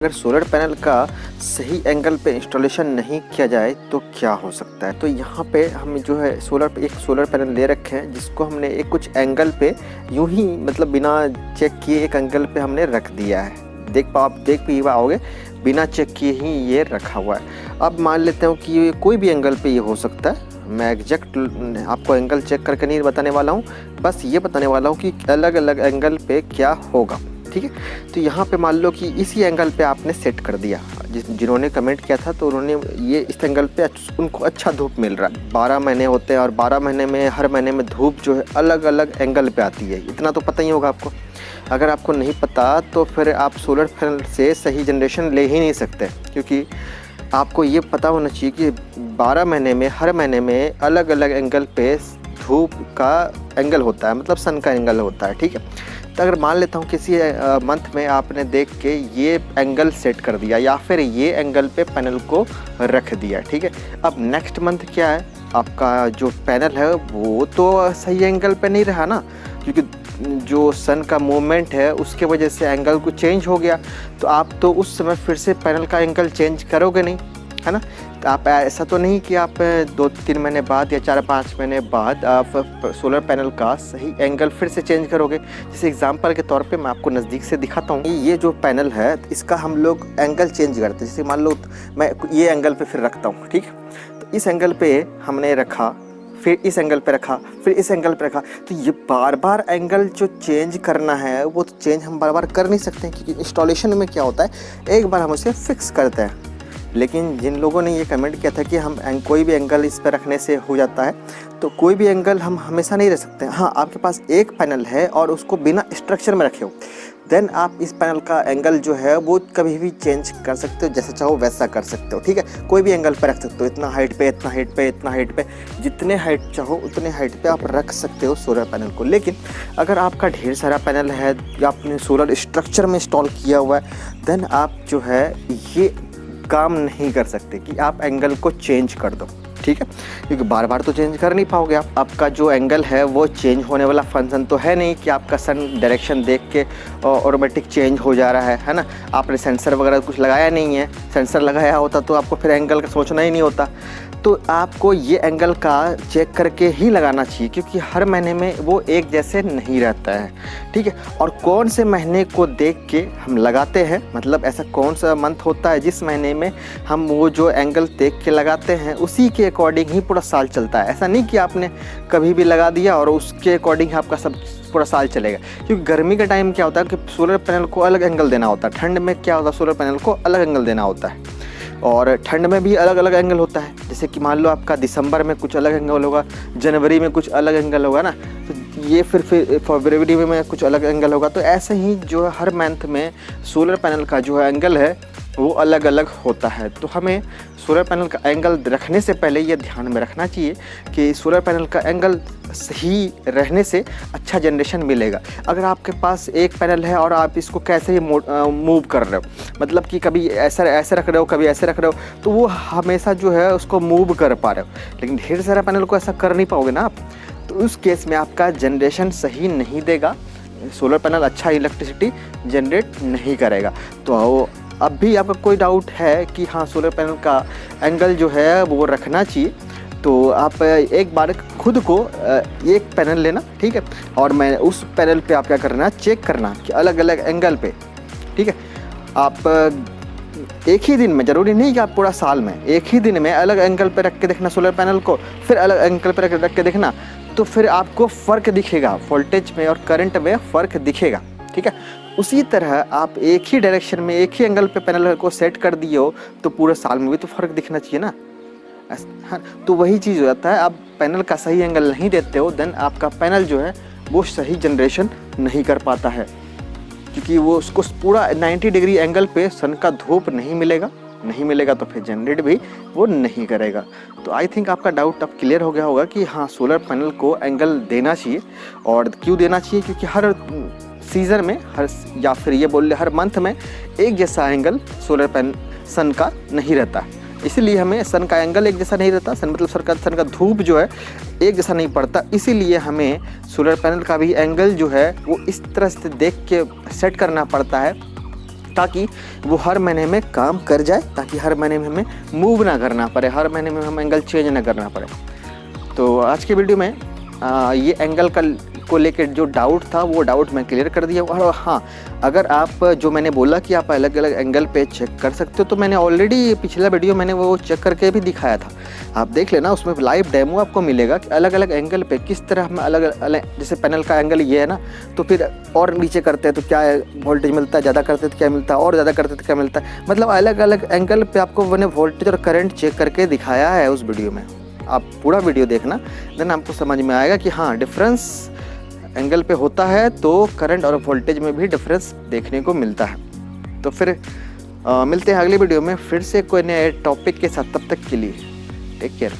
अगर solar panel का सही एंगल पे इंस्टॉलेशन नहीं किया जाए तो क्या हो सकता है। तो यहाँ पे हम जो है एक सोलर पैनल ले रखे हैं जिसको हमने एक कुछ एंगल पे यूं ही मतलब बिना चेक किए एक एंगल पे हमने रख दिया है। आप देख भी पाओगे बिना चेक किए ही ये रखा हुआ है। अब मान लेते हो कि ये कोई भी एंगल पे ये हो सकता है। मैं एग्जैक्ट आपको एंगल चेक करके नहीं बताने वाला हूँ, बस ये बताने वाला हूँ कि अलग अलग एंगल पे क्या होगा। ठीक है, तो यहाँ पे मान लो कि इसी एंगल पे आपने सेट कर दिया। जिन्होंने कमेंट किया था तो उन्होंने ये इस एंगल पे उनको अच्छा धूप मिल रहा है। 12 महीने होते हैं और 12 महीने में हर महीने में धूप जो है अलग अलग एंगल पे आती है। इतना तो पता ही होगा आपको। अगर आपको नहीं पता तो फिर आप सोलर पैनल से सही जनरेशन ले ही नहीं सकते, क्योंकि आपको ये पता होना चाहिए कि 12 महीने में हर महीने में अलग अलग एंगल पे धूप का एंगल होता है, मतलब सन का एंगल होता है। ठीक है, तो अगर मान लेता हूँ किसी मंथ में आपने देख के ये एंगल सेट कर दिया या फिर ये एंगल पे पैनल को रख दिया। ठीक है, अब नेक्स्ट मंथ क्या है, आपका जो पैनल है वो तो सही एंगल पे नहीं रहा ना, क्योंकि जो सन का मूवमेंट है उसके वजह से एंगल को चेंज हो गया। तो आप तो उस समय फिर से पैनल का एंगल चेंज करोगे नहीं, है ना। तो आप ऐसा तो नहीं कि आप 2-3 महीने बाद या 4-5 महीने बाद आप सोलर पैनल का सही एंगल फिर से चेंज करोगे। जैसे एग्जांपल के तौर पे मैं आपको नज़दीक से दिखाता हूँ। ये जो पैनल है इसका हम लोग एंगल चेंज करते हैं। जैसे मान लो मैं ये एंगल पे फिर रखता हूँ, ठीक है, तो इस एंगल पे हमने रखा, फिर इस एंगल पे रखा, फिर इस एंगल पे रखा। तो ये बार बार एंगल जो चेंज करना है वो तो चेंज हम बार बार कर नहीं सकते हैं, क्योंकि इंस्टॉलेशन में क्या होता है एक बार हम उसे फिक्स करते हैं। लेकिन जिन लोगों ने ये कमेंट किया था कि हम कोई भी एंगल इस पर रखने से हो जाता है, तो कोई भी एंगल हम हमेशा नहीं रख सकते। हाँ, आपके पास एक पैनल है और उसको बिना स्ट्रक्चर में रखे हो, देन आप इस पैनल का एंगल जो है वो कभी भी चेंज कर सकते हो, जैसे चाहो वैसा कर सकते हो। ठीक है, कोई भी एंगल पर रख सकते हो, इतना हाइट पे, इतना हाइट पे, इतना हाइट पे, जितने हाइट चाहो उतने हाइट पे आप रख सकते हो सोलर पैनल को। लेकिन अगर आपका ढेर सारा पैनल है या आपने सोलर स्ट्रक्चर में इंस्टॉल किया हुआ है, देन आप जो है ये काम नहीं कर सकते कि आप एंगल को चेंज कर दो। ठीक है, क्योंकि बार बार तो चेंज कर नहीं पाओगे आप। आपका जो एंगल है वो चेंज होने वाला फंक्शन तो है नहीं कि आपका सन डायरेक्शन देख के ऑटोमेटिक चेंज हो जा रहा है ना। आपने सेंसर वगैरह कुछ लगाया नहीं है। सेंसर लगाया होता तो आपको फिर एंगल का सोचना ही नहीं होता। तो आपको ये एंगल का चेक करके ही लगाना चाहिए, क्योंकि हर महीने में वो एक जैसे नहीं रहता है। ठीक है, और कौन से महीने को देख के हम लगाते हैं, मतलब ऐसा कौन सा मंथ होता है जिस महीने में हम वो जो एंगल देख के लगाते हैं उसी के अकॉर्डिंग ही पूरा साल चलता है। ऐसा नहीं कि आपने कभी भी लगा दिया और उसके अकॉर्डिंग आपका सब पूरा साल चलेगा। क्योंकि गर्मी के टाइम क्या होता है कि सोलर पैनल को अलग एंगल देना होता है, ठंड में क्या होता है सोलर पैनल को अलग एंगल देना होता है, और ठंड में भी अलग अलग एंगल होता है। जैसे कि मान लो आपका दिसंबर में कुछ अलग एंगल होगा, जनवरी में कुछ अलग एंगल होगा ना, तो ये फिर फरवरी में कुछ अलग एंगल होगा। तो ऐसे ही जो है हर मंथ में सोलर पैनल का जो है एंगल है वो अलग अलग होता है। तो हमें सोलर पैनल का एंगल रखने से पहले ये ध्यान में रखना चाहिए कि सोलर पैनल का एंगल सही रहने से अच्छा जनरेशन मिलेगा। अगर आपके पास एक पैनल है और आप इसको कैसे ही मूव कर रहे हो, मतलब कि कभी ऐसा ऐसे रख रहे हो, कभी ऐसे रख रहे हो, तो वो हमेशा जो है उसको मूव कर पा रहे हो। लेकिन ढेर सारा पैनल को ऐसा कर नहीं पाओगे ना आप, तो उस केस में आपका जनरेशन सही नहीं देगा, सोलर पैनल अच्छा इलेक्ट्रिसिटी जनरेट नहीं करेगा। तो अब भी आपका कोई डाउट है कि हाँ सोलर पैनल का एंगल जो है वो रखना चाहिए, तो आप एक बार खुद को एक पैनल लेना, ठीक है, और मैं उस पैनल पे आप क्या करना, चेक करना कि अलग अलग एंगल पे। ठीक है, आप एक ही दिन में, ज़रूरी नहीं कि आप पूरा साल में, एक ही दिन में अलग एंगल पे रख के देखना सोलर पैनल को, फिर अलग एंगल पे रख के देखना, तो फिर आपको फ़र्क दिखेगा, वोल्टेज में और करंट में फ़र्क दिखेगा। ठीक है, उसी तरह आप एक ही डायरेक्शन में एक ही एंगल पे पैनल को सेट कर दिए हो तो पूरे साल में भी तो फ़र्क दिखना चाहिए ना। हाँ, तो वही चीज़ हो जाता है, आप पैनल का सही एंगल नहीं देते हो, देन आपका पैनल जो है वो सही जनरेशन नहीं कर पाता है, क्योंकि वो उसको पूरा 90 डिग्री एंगल पे सन का धूप नहीं मिलेगा तो फिर जनरेट भी वो नहीं करेगा। तो आई थिंक आपका डाउट अब क्लियर हो गया होगा कि हाँ सोलर पैनल को एंगल देना चाहिए। और क्यों देना चाहिए, क्योंकि हर सीज़न में या फिर ये बोल ले हर मंथ में एक जैसा एंगल सोलर पैनल सन का नहीं रहता, इसीलिए हमें सन का एंगल एक जैसा नहीं रहता, सन का धूप जो है एक जैसा नहीं पड़ता, इसीलिए हमें सोलर पैनल का भी एंगल जो है वो इस तरह से देख के सेट करना पड़ता है ताकि वो हर महीने में काम कर जाए, ताकि हर महीने में हमें मूव ना करना पड़े, हर महीने में हम एंगल चेंज ना करना पड़े। तो आज की वीडियो में ये एंगल को लेकर जो डाउट था वो डाउट मैं क्लियर कर दिया। और हाँ, अगर आप जो मैंने बोला कि आप अलग अलग एंगल पे चेक कर सकते हो, तो मैंने ऑलरेडी पिछला वीडियो मैंने वो चेक करके भी दिखाया था, आप देख लेना, उसमें लाइव डेमो आपको मिलेगा कि अलग अलग एंगल पे किस तरह हम अलग अलग, जैसे पैनल का एंगल ये है ना, तो फिर और नीचे करते हैं तो क्या वोल्टेज मिलता है, ज़्यादा करते तो क्या मिलता है, और ज़्यादा करते तो क्या मिलता है। मतलब अलग अलग एंगल पे आपको मैंने वोल्टेज और करंट चेक करके दिखाया है उस वीडियो में। आप पूरा वीडियो देखना, देन आपको समझ में आएगा कि हाँ डिफरेंस एंगल पे होता है, तो करंट और वोल्टेज में भी डिफरेंस देखने को मिलता है। तो फिर मिलते हैं अगली वीडियो में फिर से कोई नए टॉपिक के साथ, तब तक के लिए टेक केयर।